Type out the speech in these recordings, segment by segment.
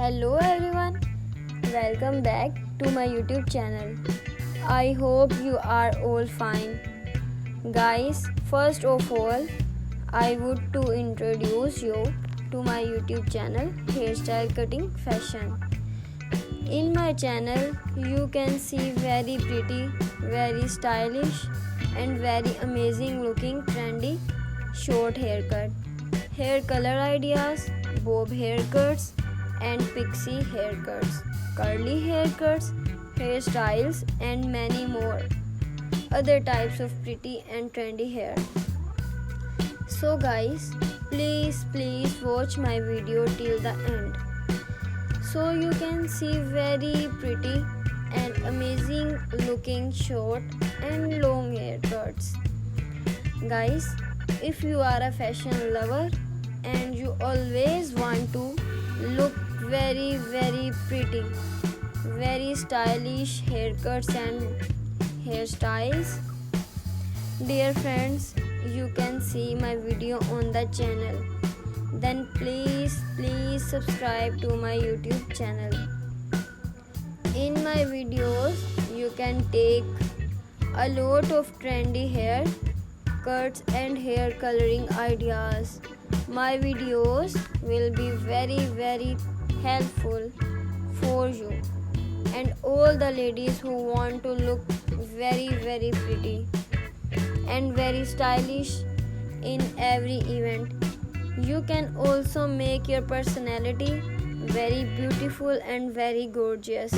Hello everyone, welcome back to my YouTube channel. I hope you are all fine. Guys, first of all, I would to introduce you to my YouTube channel Hairstyle Cutting Fashion. In my channel, you can see very pretty, very stylish and very amazing looking trendy short haircut, hair color ideas, bob haircuts and pixie haircuts, curly haircuts, hairstyles and many more other types of pretty and trendy hair. So guys, please watch my video till the end so you can see very pretty and amazing looking short and long haircuts. Guys, if you are a fashion lover and you always want to look very pretty, very stylish haircuts and hairstyles, dear friends, you can see my video on the channel. Then please subscribe to my YouTube channel. In my videos you can take a lot of trendy hair cuts and hair coloring ideas. My videos will be very helpful for you and all the ladies who want to look very pretty and very stylish in every event. You can also make your personality very beautiful and very gorgeous.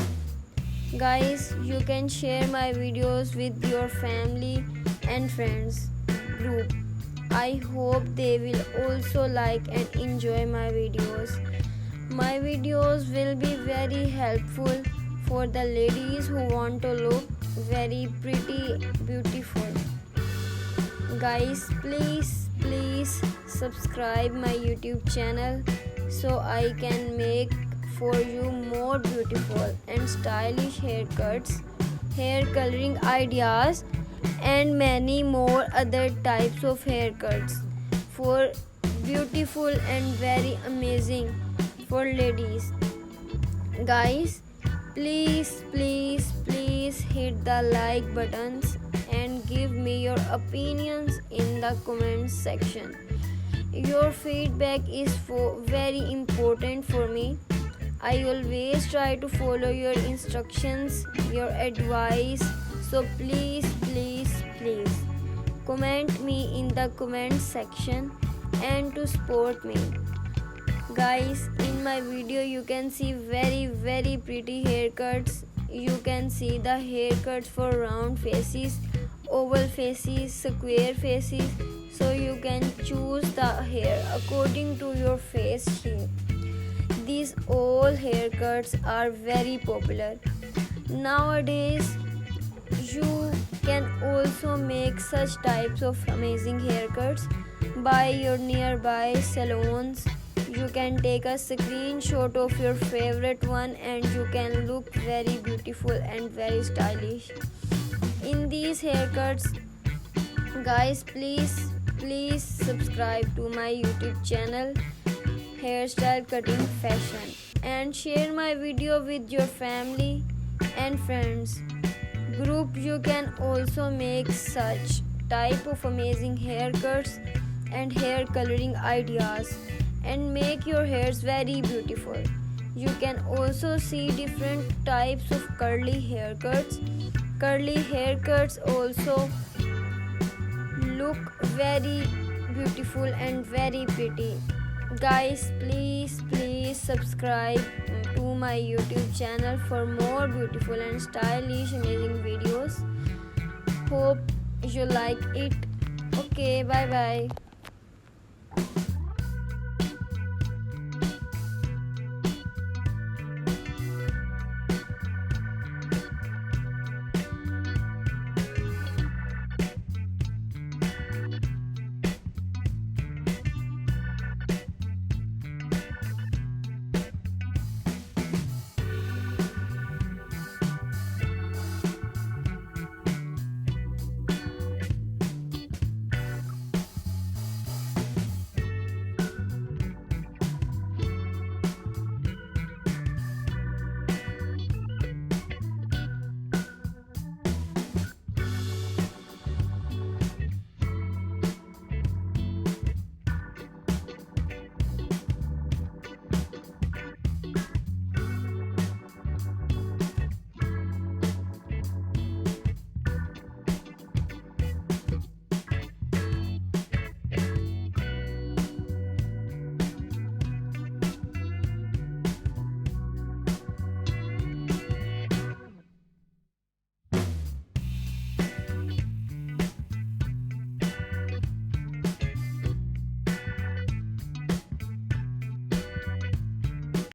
Guys, you can share my videos with your family and friends group. I hope they will also like and enjoy my videos. My videos will be very helpful for the ladies who want to look very pretty, beautiful. Guys, please subscribe my YouTube channel so I can make for you more beautiful and stylish haircuts, hair coloring ideas and many more other types of haircuts for beautiful and very amazing for ladies. Guys, please hit the like buttons and give me your opinions in the comments section. Your feedback is very important for me. I always try to follow your instructions, your advice. So please comment me in the comment section and to support me. Guys, in my video you can see very pretty haircuts. You can see the haircuts for round faces, oval faces, square faces. So you can choose the hair according to your face shape. These all haircuts are very popular. Nowadays, you can also make such types of amazing haircuts by your nearby salons. You can take a screenshot of your favorite one and you can look very beautiful and very stylish in these haircuts. Guys, please subscribe to my YouTube channel Hairstyle Cutting Fashion and share my video with your family and friends group. You can also make such type of amazing haircuts and hair coloring ideas and make your hairs very beautiful. You can also see different types of curly haircuts. Curly haircuts also look very beautiful and very pretty. Guys, please subscribe to my YouTube channel for more beautiful and stylish amazing videos. Hope you like it. Okay, bye.